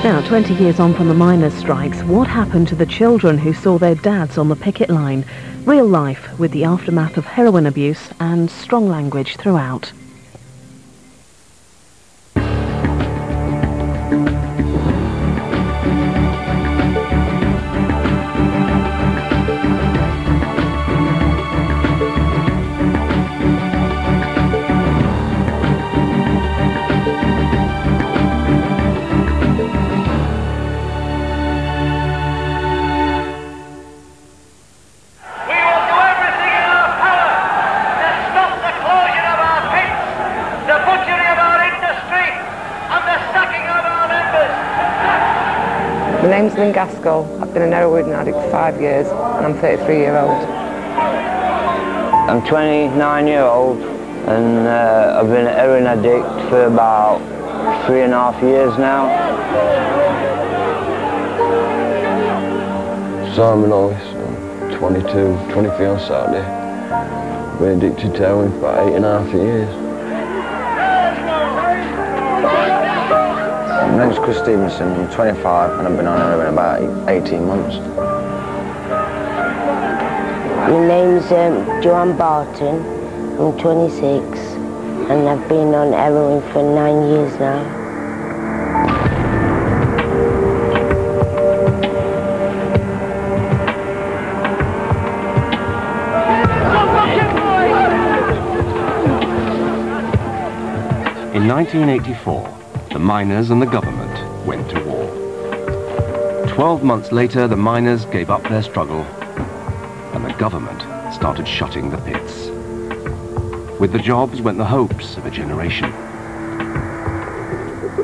Now, 20 years on from the miners' strikes, what happened to the children who saw their dads on the picket line? Real life with the aftermath of heroin abuse and strong language throughout. My name's Lynn Gaskell. I've been an heroin addict for 5 years and I'm 33-year-old. I'm 29-year-old and I've been an heroin addict for about 3.5 years now. Simon Hollis, I'm 23 on Saturday. Been addicted to heroin for about 8.5 years. My name's Chris Stevenson, I'm 25 and I've been on heroin about 18 months. My name's Joanne Barton, I'm 26 and I've been on heroin for 9 years now. In 1984, the miners and the government went to war. 12 months later, the miners gave up their struggle and the government started shutting the pits. With the jobs went the hopes of a generation.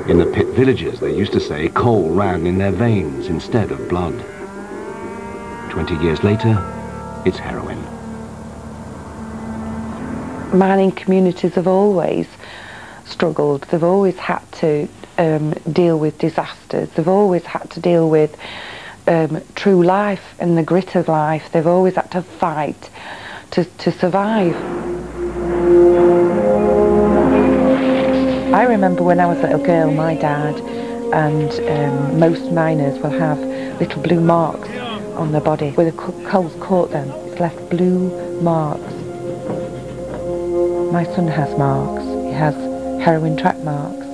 In the pit villages, they used to say coal ran in their veins instead of blood. 20 years later, it's heroin. Mining communities have always struggled. They've always had to deal with disasters. They've always had to deal with true life and the grit of life. They've always had to fight to survive. I remember when I was a little girl, my dad and most miners will have little blue marks on their body. Where the coal's caught them, it's left blue marks. My son has marks. He has heroin track marks.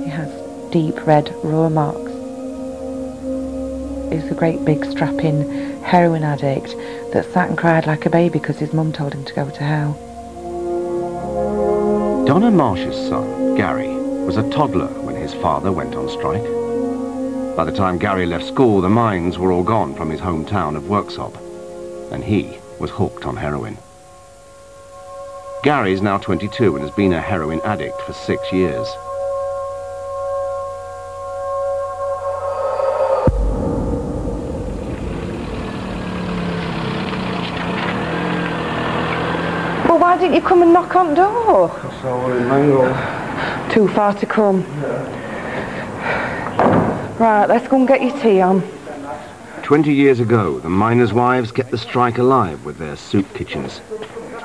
He has deep red raw marks. He's a great big strapping heroin addict that sat and cried like a baby because his mum told him to go to hell. Donna Marsh's son, Gary, was a toddler when his father went on strike. By the time Gary left school, the mines were all gone from his hometown of Worksop, and he was hooked on heroin. Gary's now 22 and has been a heroin addict for 6 years. Well, why didn't you come and knock on the door? Because I was in Mangle. Too far to come. Right, let's go and get your tea on. 20 years ago, the miners' wives kept the strike alive with their soup kitchens.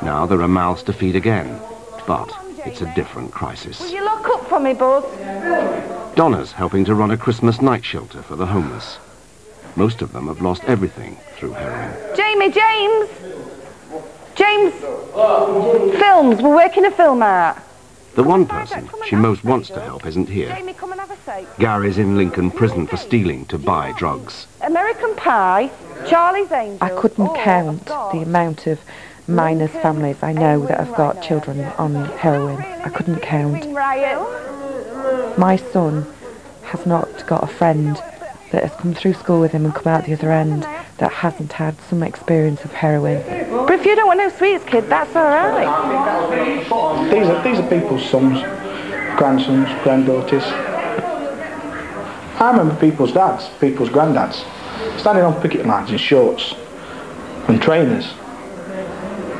Now there are mouths to feed again, but it's a different crisis. Will you lock up for me, Buzz? Donna's helping to run a Christmas night shelter for the homeless. Most of them have lost everything through heroin. James! Films, we're working a film out. The one person she most wants to help isn't here. Jamie, come and have a seat. Gary's in Lincoln prison for stealing to buy drugs. American Pie, Charlie's Angels. I couldn't count the amount of miners' families I know that have got children on heroin. I couldn't count. My son has not got a friend that has come through school with him and come out the other end that hasn't had some experience of heroin. But if you don't want no sweets, kid, that's all right. These are people's sons, grandsons, granddaughters. I remember people's dads, people's granddads, standing on picket lines in shorts and trainers.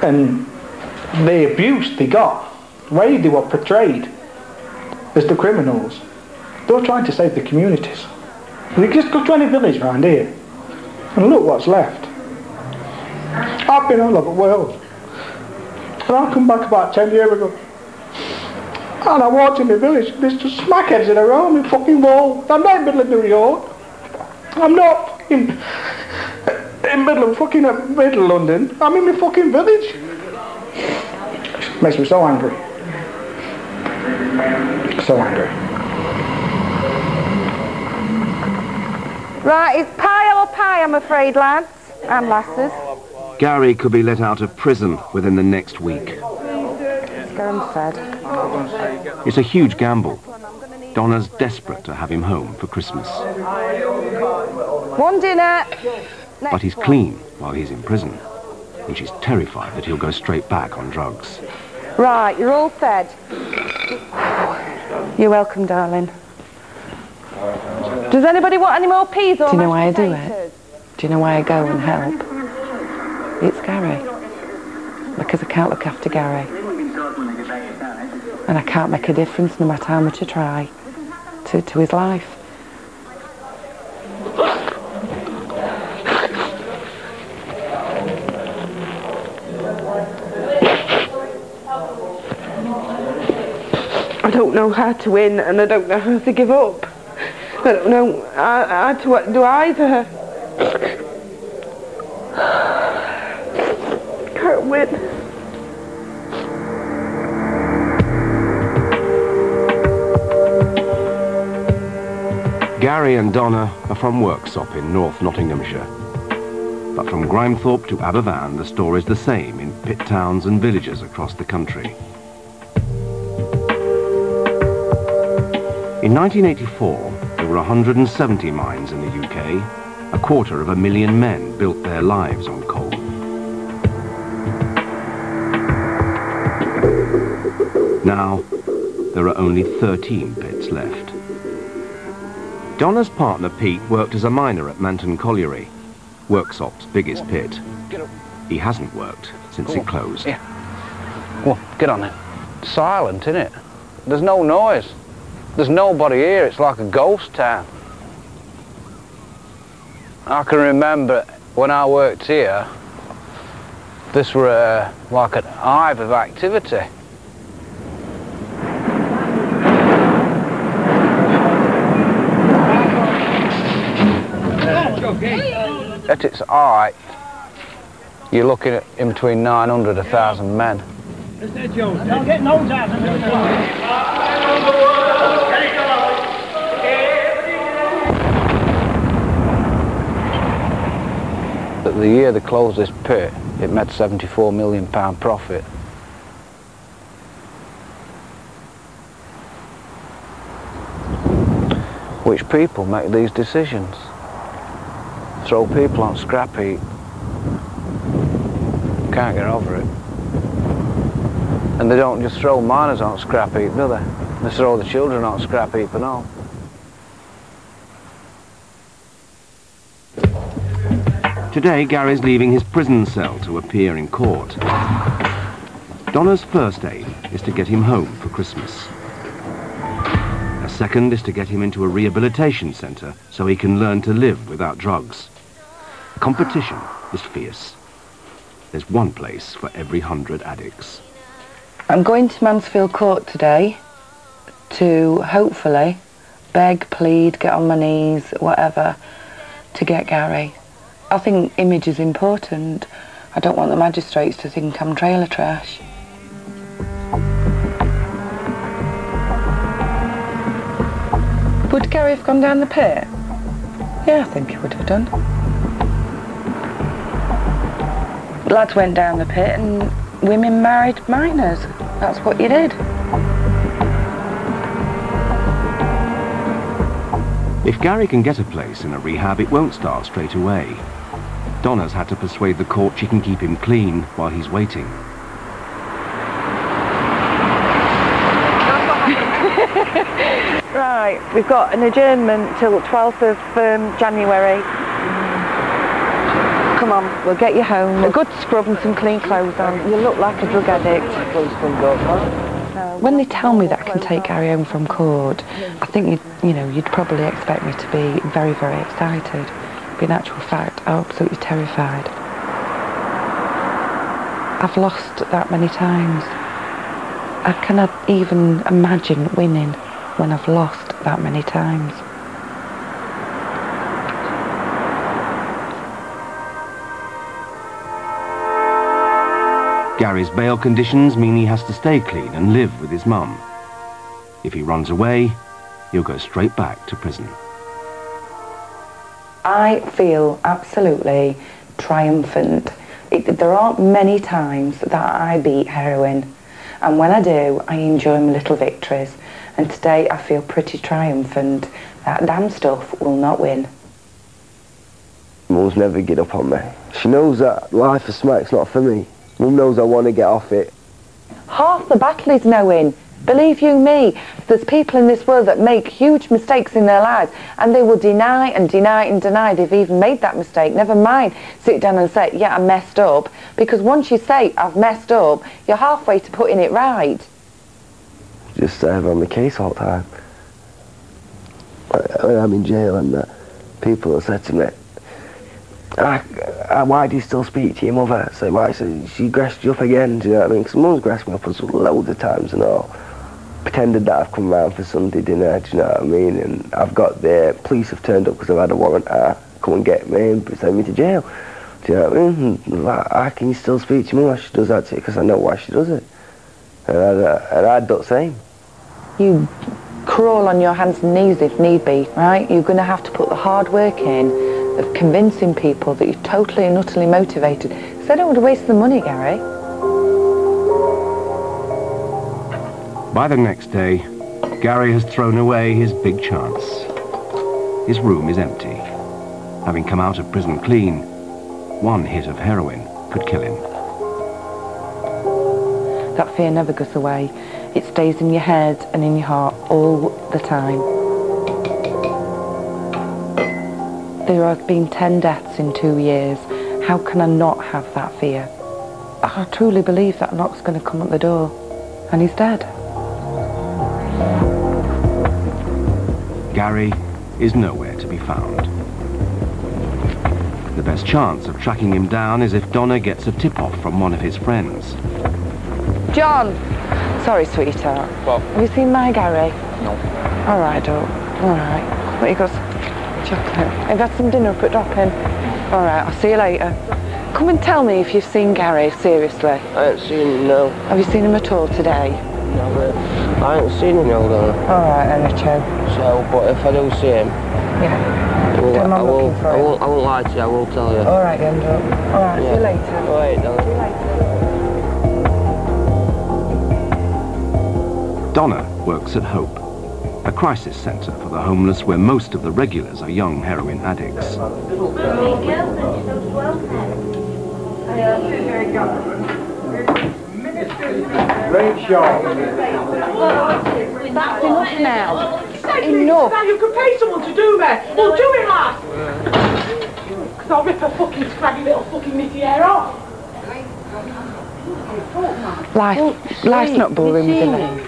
And the abuse they got, the way they were portrayed as the criminals, they were trying to save the communities. You just go to any village around here and look what's left. I've been all over the world. And I come back about 10 years ago. And I walked in my village, there's just smackheads in a row on my fucking wall. I'm not in the middle of New York. I'm not in middle of London. I'm in my fucking village. Makes me so angry. So angry. Right, it's pie or pie, I'm afraid, lads and lasses. Gary could be let out of prison within the next week. Let's go unfed. It's a huge gamble. Donna's desperate to have him home for Christmas. One dinner. But he's clean while he's in prison, and she's terrified that he'll go straight back on drugs. Right, you're all fed. You're welcome, darling. Does anybody want any more peas or Do you know why I mashed do potatoes? it? Do you know why I go and help? It's Gary. Because I can't look after Gary. And I can't make a difference no matter how much I try to his life. I don't know how to win and I don't know how to give up. I don't know how to do either. Can't win. Gary and Donna are from Worksop in North Nottinghamshire. But from Grimethorpe to Aberfan, the story's the same in pit towns and villages across the country. In 1984, there were 170 mines in the UK. 250,000 men built their lives on coal. Now, there are only 13 pits left. Donna's partner Pete worked as a miner at Manton Colliery, Worksop's biggest pit. He hasn't worked since it closed. Yeah. Well, get on it. Silent, innit? There's no noise. There's nobody here. It's like a ghost town. I can remember when I worked here, this were like a hive of activity. At its height, you're looking at in between 900 and 1,000 men. Don't get no doubt. But the year they closed this pit, it made £74 million profit. Which people make these decisions? Throw people on scrap heap. Can't get over it. And they don't just throw miners on scrap heap, do they? They throw the children on scrap heap and all. Today, Gary's leaving his prison cell to appear in court. Donna's first aim is to get him home for Christmas. A second is to get him into a rehabilitation centre so he can learn to live without drugs. Competition is fierce. There's one place for every 100 addicts. I'm going to Mansfield Court today to hopefully beg, plead, get on my knees, whatever, to get Gary. I think image is important. I don't want the magistrates to think I'm trailer trash. Would Gary have gone down the pit? Yeah, I think he would have done. Lads went down the pit and women married miners. That's what you did. If Gary can get a place in a rehab, it won't start straight away. Donna's had to persuade the court she can keep him clean while he's waiting. Right, we've got an adjournment till 12th of January. Come on, we'll get you home. A good scrub and some clean clothes on. You look like a drug addict. When they tell me that I can take Gary home from court, I think you'd probably expect me to be very, very excited. But in actual fact, I'm absolutely terrified. I've lost that many times. I cannot even imagine winning when I've lost that many times. Gary's bail conditions mean he has to stay clean and live with his mum. If he runs away, he'll go straight back to prison. I feel absolutely triumphant. There aren't many times that I beat heroin, and when I do, I enjoy my little victories. And today I feel pretty triumphant. That damn stuff will not win. Mum's never get up on me. She knows that life of smack's not for me. Mum knows I want to get off it. Half the battle is knowing. Believe you me, there's people in this world that make huge mistakes in their lives and they will deny and deny and deny they've even made that mistake. Never mind sit down and say, yeah, I messed up. Because once you say, I've messed up, you're halfway to putting it right. Just on the case all the time. When I'm in jail and people have said to me, why do you still speak to your mother? So why? So she grassed you up again, do you know what I mean? Because mum's grassed me up loads of times and all. Pretended that I've come round for Sunday dinner, do you know what I mean? And I've got the police have turned up because I've had a warrant to come and get me and send me to jail. Do you know what I mean? How can you still speak to your mum? She does that to you because I know why she does it. And I'd do the same. You crawl on your hands and knees if need be, right? You're going to have to put the hard work in of convincing people that you're totally and utterly motivated. Because they don't want to waste the money, Gary. By the next day, Gary has thrown away his big chance. His room is empty. Having come out of prison clean, one hit of heroin could kill him. That fear never goes away. It stays in your head and in your heart all the time. There have been 10 deaths in 2 years. How can I not have that fear? I truly believe that knock's going to come at the door and he's dead. Gary is nowhere to be found. The best chance of tracking him down is if Donna gets a tip-off from one of his friends. John! Sorry, sweetheart. What? Have you seen my Gary? No. All right, doll. All right. What you got? Chocolate. I've had some dinner up at Drop-In. All right, I'll see you later. Come and tell me if you've seen Gary, seriously. I ain't seen him, no. Have you seen him at all today? No, I ain't seen him, no, Donna. All right, Enrico. So, but if I do see him, yeah. I won't lie to you, I will tell you. All right, Andrew. All right, see you later. All right, Donna. See you later. Donna works at Hope, a crisis centre for the homeless where most of the regulars are young heroin addicts. Great shot. That's enough now. Enough. Now you could pay someone to do that. Well, do it, lass. Because I'll rip her fucking scraggy little fucking nitty hair off. Life's not boring, is it?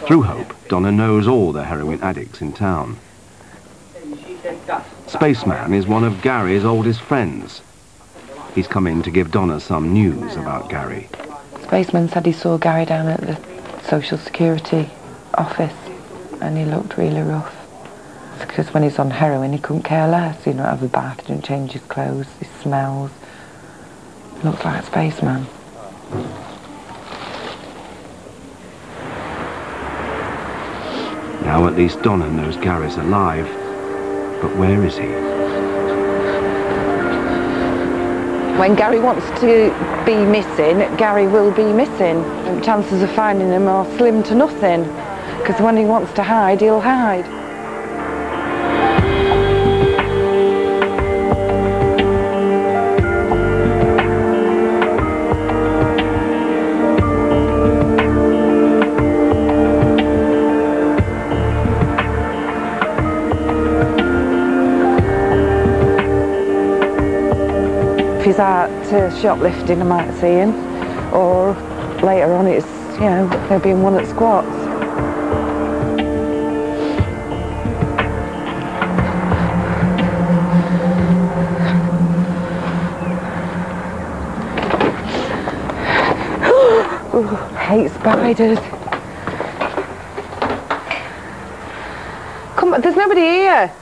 Through Hope, Donna knows all the heroin addicts in town. Spaceman is one of Gary's oldest friends. He's come in to give Donna some news about Gary. Spaceman said he saw Gary down at the Social Security office and he looked really rough. Because when he's on heroin he couldn't care less. He don't have a bath, he don't change his clothes, he smells. Looks like Spaceman. Now at least Donna knows Gary's alive, but where is he? When Gary wants to be missing, Gary will be missing. And chances of finding him are slim to nothing. Because when he wants to hide, he'll hide. If he's out shoplifting, I might see him, or later on it's, you know, there'll be one at squats. Ooh, hate spiders. Come on, there's nobody here.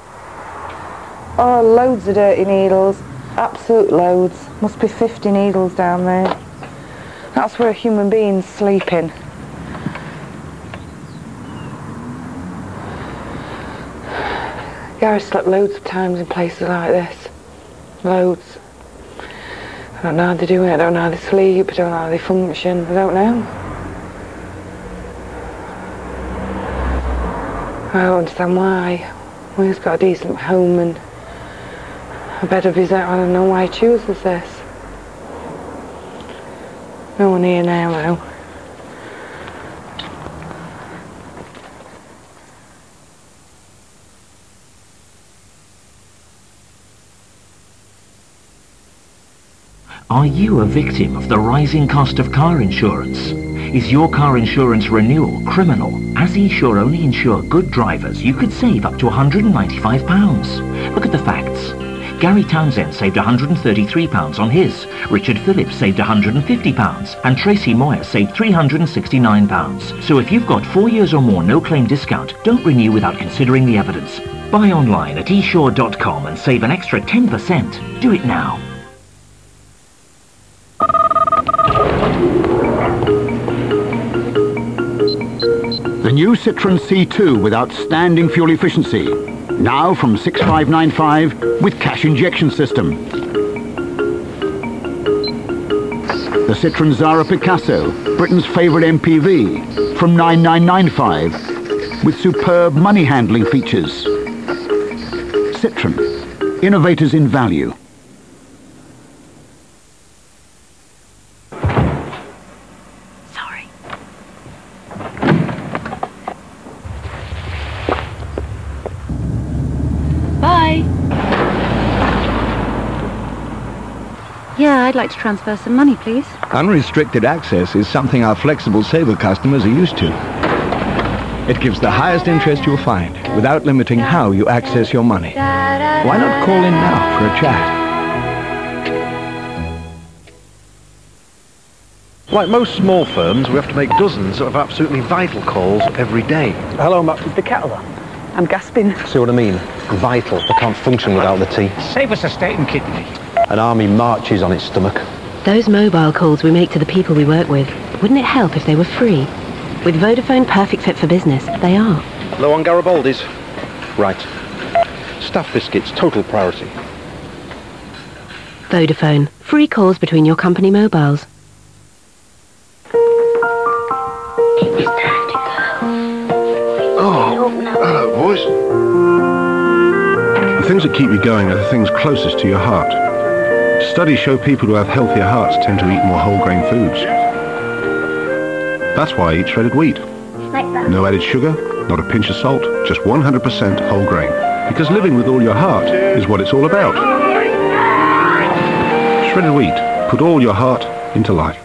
Oh, loads of dirty needles. Absolute loads. Must be 50 needles down there. That's where a human being's sleeping. Gary slept loads of times in places like this. Loads. I don't know how they do it, I don't know how they sleep, I don't know how they function, I don't know. I don't understand why. Well, he's got a decent home and a bed of his own. I don't know why he chooses this. No one here now, though. Are you a victim of the rising cost of car insurance? Is your car insurance renewal criminal? As eSure only insure good drivers, you could save up to £195. Look at the facts. Gary Townsend saved £133 on his, Richard Phillips saved £150, and Tracy Moyer saved £369. So if you've got 4 years or more no-claim discount, don't renew without considering the evidence. Buy online at esure.com and save an extra 10%. Do it now. The new Citroën C2 with outstanding fuel efficiency. Now from 6595 with cash injection system. The Citroën Zara Picasso, Britain's favourite MPV, from 9995 with superb money handling features. Citroën, innovators in value. Yeah, I'd like to transfer some money, please. Unrestricted access is something our flexible saver customers are used to. It gives the highest interest you'll find, without limiting how you access your money. Why not call in now for a chat? Like most small firms, we have to make dozens of absolutely vital calls every day. Hello, Matt. Is the kettle on? I'm gasping. See what I mean? Vital. They can't function without the tea. Save us a steak and kidney. An army marches on its stomach. Those mobile calls we make to the people we work with, wouldn't it help if they were free? With Vodafone Perfect Fit for Business, they are. Low on Garibaldi's? Right. Staff biscuits, total priority. Vodafone. Free calls between your company mobiles. It's time to go. Oh, hello, boys. The things that keep you going are the things closest to your heart. Studies show people who have healthier hearts tend to eat more whole grain foods. That's why I eat shredded wheat. No added sugar, not a pinch of salt, just 100% whole grain. Because living with all your heart is what it's all about. Shredded wheat. Put all your heart into life.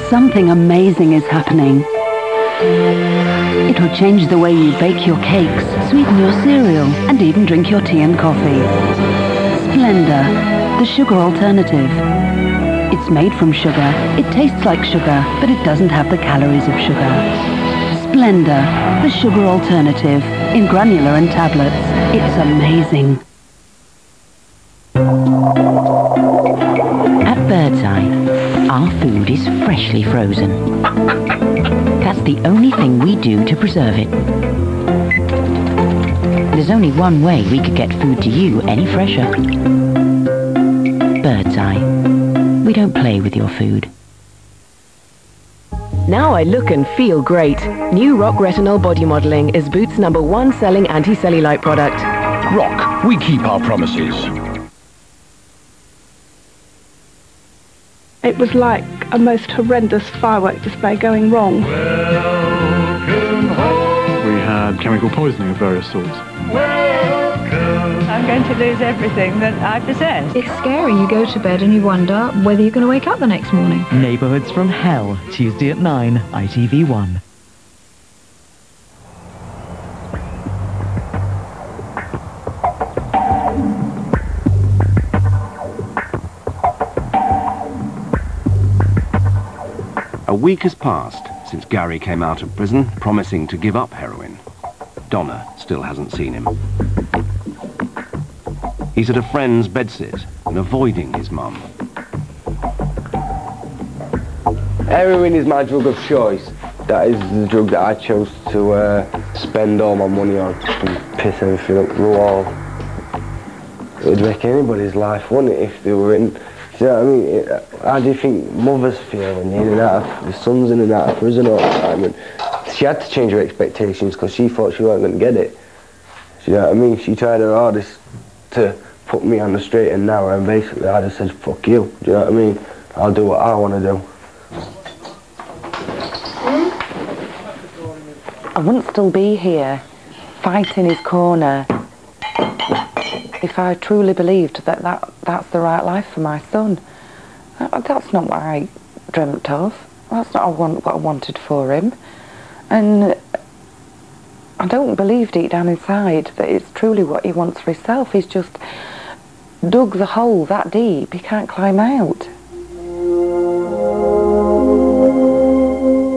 Something amazing is happening. It will change the way you bake your cakes, sweeten your cereal, and even drink your tea and coffee. Splenda, the sugar alternative. It's made from sugar, it tastes like sugar, but it doesn't have the calories of sugar. Splenda, the sugar alternative, in granular and tablets. It's amazing. At Birdseye, our food is freshly frozen. That's the only thing we do to preserve it. There's only one way we could get food to you any fresher. Birdseye. We don't play with your food. Now I look and feel great. New Rock Retinol Body Modelling is Boots' #1 selling anti-cellulite product. Rock, we keep our promises. It was like a most horrendous firework display going wrong. We had chemical poisoning of various sorts. I'm going to lose everything that I possess. It's scary. You go to bed and you wonder whether you're going to wake up the next morning. Neighbourhoods from Hell, Tuesday at 9, ITV1. week has passed since Gary came out of prison, promising to give up heroin. Donna still hasn't seen him. He's at a friend's bedsit and avoiding his mum. Heroin is my drug of choice. That is the drug that I chose to spend all my money on and piss everything up the wall. It would make anybody's life, wouldn't it, if they were in... Do you know what I mean? How do you think mothers feel when they're in and out of... The son's in and out of prison all the time? And she had to change her expectations because she thought she wasn't going to get it. Do you know what I mean? She tried her hardest to put me on the straight and narrow, and basically I just said, fuck you. Do you know what I mean? I'll do what I want to do. I wouldn't still be here, fighting his corner, if I truly believed that that's the right life for my son. That's not what I dreamt of. That's not what I wanted for him. And I don't believe deep down inside that it's truly what he wants for himself. He's just dug the hole that deep, he can't climb out.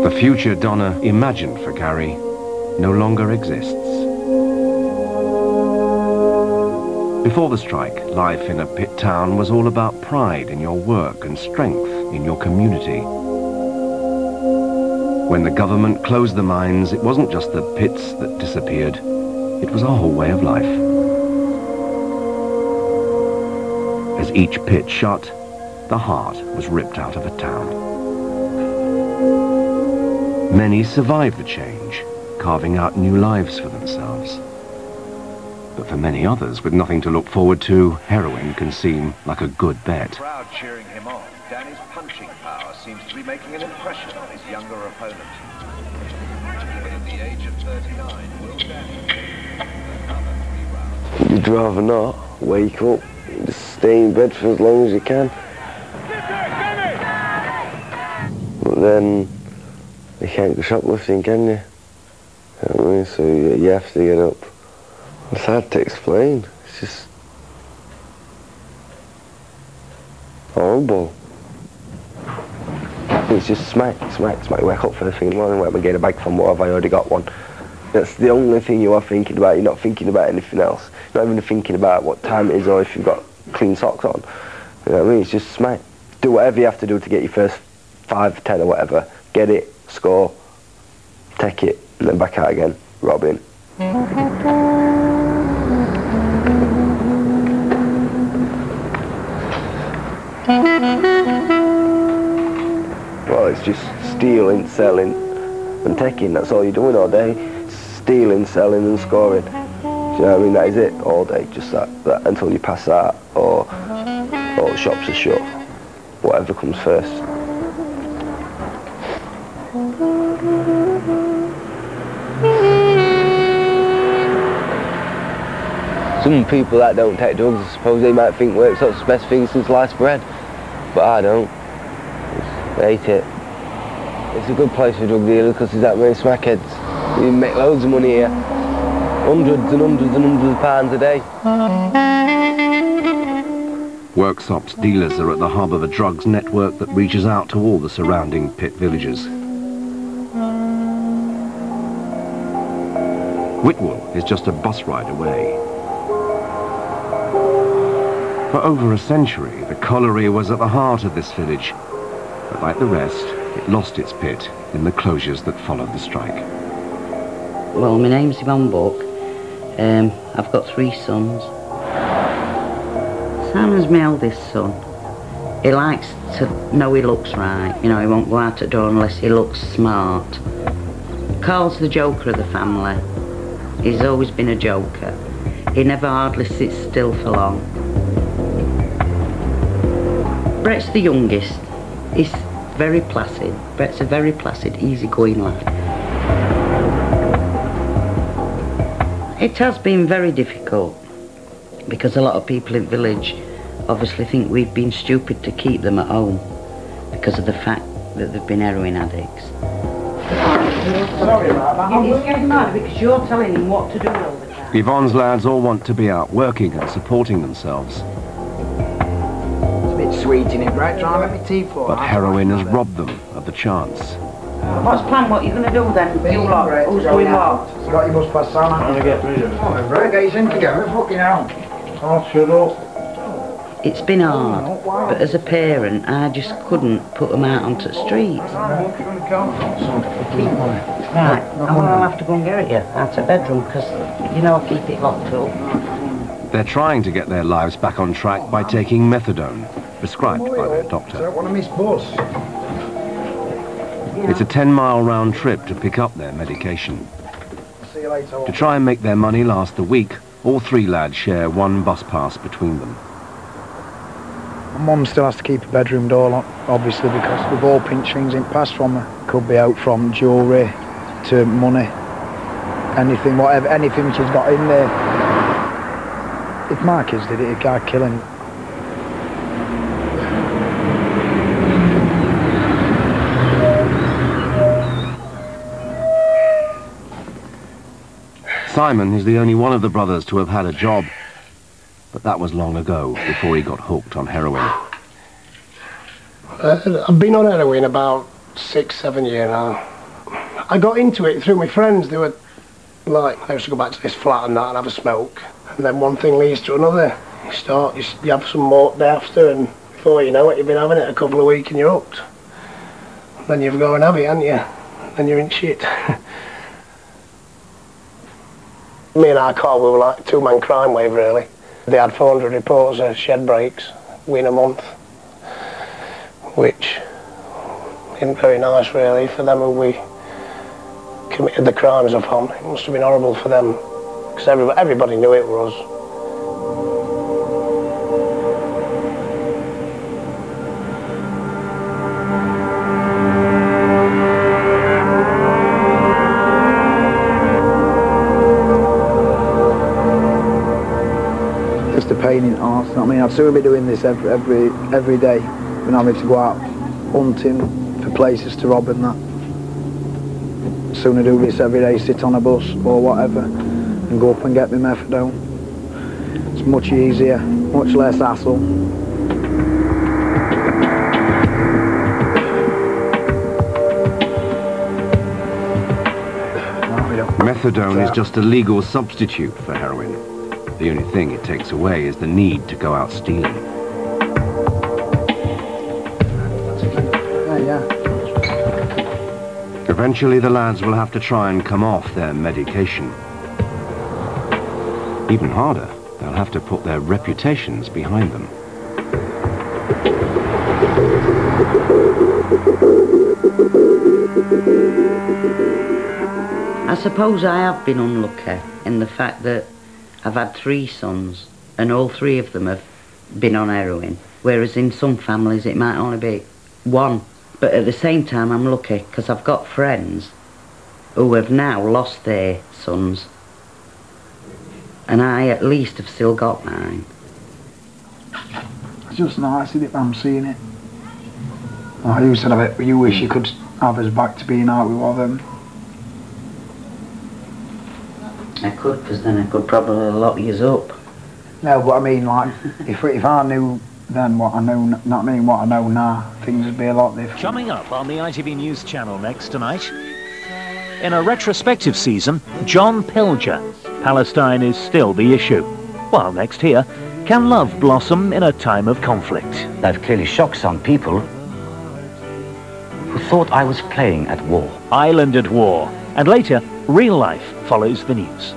The future Donna imagined for Gary no longer exists. Before the strike, life in a pit town was all about pride in your work and strength in your community. When the government closed the mines, it wasn't just the pits that disappeared, it was our whole way of life. As each pit shut, the heart was ripped out of a town. Many survived the change, carving out new lives for themselves. But for many others, with nothing to look forward to, heroin can seem like a good bet. The crowd cheering him on, Danny's punching power seems to be making an impression on his younger opponent. At the age of 39, will Danny take another 3 rounds? You'd rather not wake up, just stay in bed for as long as you can. But then, you can't go shoplifting, can you? You know what I mean? So you have to get up. It's hard to explain. It's just horrible. It's just smack. Wake up first thing in the morning, where am I getting a bag from? What have I already got one? That's the only thing you are thinking about. You're not thinking about anything else. You're not even thinking about what time it is or if you've got clean socks on. You know what I mean? It's just smack. Do whatever you have to do to get your first 5, 10 or whatever. Get it, score, take it, and then back out again, robbing. Well, it's just stealing, selling and taking. That's all you're doing all day. Stealing, selling and scoring. Do you know what I mean? That is it all day, just that until you pass out or the shops are shut. Whatever comes first. Some people that don't take drugs, I suppose they might think work's up the best thing since sliced bread. But I don't. I hate it. It's a good place for drug dealers because there's that many smackheads. You can make loads of money here. Hundreds and hundreds and hundreds of pounds a day. Worksop's dealers are at the hub of a drugs network that reaches out to all the surrounding pit villages. Whitwell is just a bus ride away. For over a century, the colliery was at the heart of this village, but like the rest, it lost its pit in the closures that followed the strike. Well, my name's Yvonne Buck. I've got 3 sons. Simon's my eldest son. He likes to know he looks right. You know, he won't go out the door unless he looks smart. Carl's the joker of the family. He's always been a joker. He never hardly sits still for long. Brett's the youngest. He's very placid. Brett's a very placid, easygoing lad. It has been very difficult because a lot of people in the village obviously think we've been stupid to keep them at home because of the fact that they've been heroin addicts. Sorry about that. He's getting mad because you're telling him what to do all the time. Yvonne's lads all want to be out working and supporting themselves. It's a bit sweetening, right? Try and let me tea for. But heroin has robbed them of the chance. What's the plan? What are you going to do then? You lot, who's doing what? You got your bus pass, Sam? I'm going to get rid of it. Oh, right, get your in together, fucking hell. Oh, shut up. It's been hard, but as a parent, I just couldn't put them out onto the streets. Right, I'm going to have to go and get it out of bedroom, because, you know, I keep it locked up. They're trying to get their lives back on track by taking methadone, prescribed by their doctor. I don't want to miss bus. It's a 10-mile round trip to pick up their medication. See you later. To try and make their money last the week, all three lads share one bus pass between them. My mum still has to keep a bedroom door locked, obviously, because we've all pinched things in past from her. Could be out from jewellery to money, anything, whatever, anything she's got in there. If my kids did it, I'd kill him. Simon is the only one of the brothers to have had a job, but that was long ago, before he got hooked on heroin. I've been on heroin about 6-7 years now. I got into it through my friends. They were like, I used to go back to this flat and that and have a smoke, and then one thing leads to another. You have some more day after, and before you know it, you've been having it a couple of weeks and you're hooked. Then you've got and have it, haven't you? Then you're in shit. Me and our car, we were like a two-man crime wave, really. They had 400 reports of shed breaks within a month, which isn't very nice, really, for them who we committed the crimes upon. It must have been horrible for them, because everybody knew it was us. Just a pain in the arse. I mean, I'd sooner be doing this every day than having to go out hunting for places to rob and that. Sooner do this every day, sit on a bus or whatever, and go up and get me methadone. It's much easier, much less hassle. Methadone is just a legal substitute for heroin. The only thing it takes away is the need to go out stealing. Eventually the lads will have to try and come off their medication. Even harder, they'll have to put their reputations behind them. I suppose I have been unlucky in the fact that I've had 3 sons and all 3 of them have been on heroin, whereas in some families it might only be 1. But at the same time I'm lucky because I've got friends who have now lost their sons, and I at least have still got mine. It's just nice, isn't it, I'm seeing it. Oh, you said I bet you wish you could have us back to being out with all them. I could, because then I could probably lock yous up. No, but I mean, like, if I knew then what I know, not mean what I know now, things would be a lot different. Coming up on the ITV News Channel next tonight, in a retrospective season, John Pilger. Palestine is still the issue. While next here, can love blossom in a time of conflict? I've clearly shocked some people who thought I was playing at war. Island at war. And later, real life follows the news.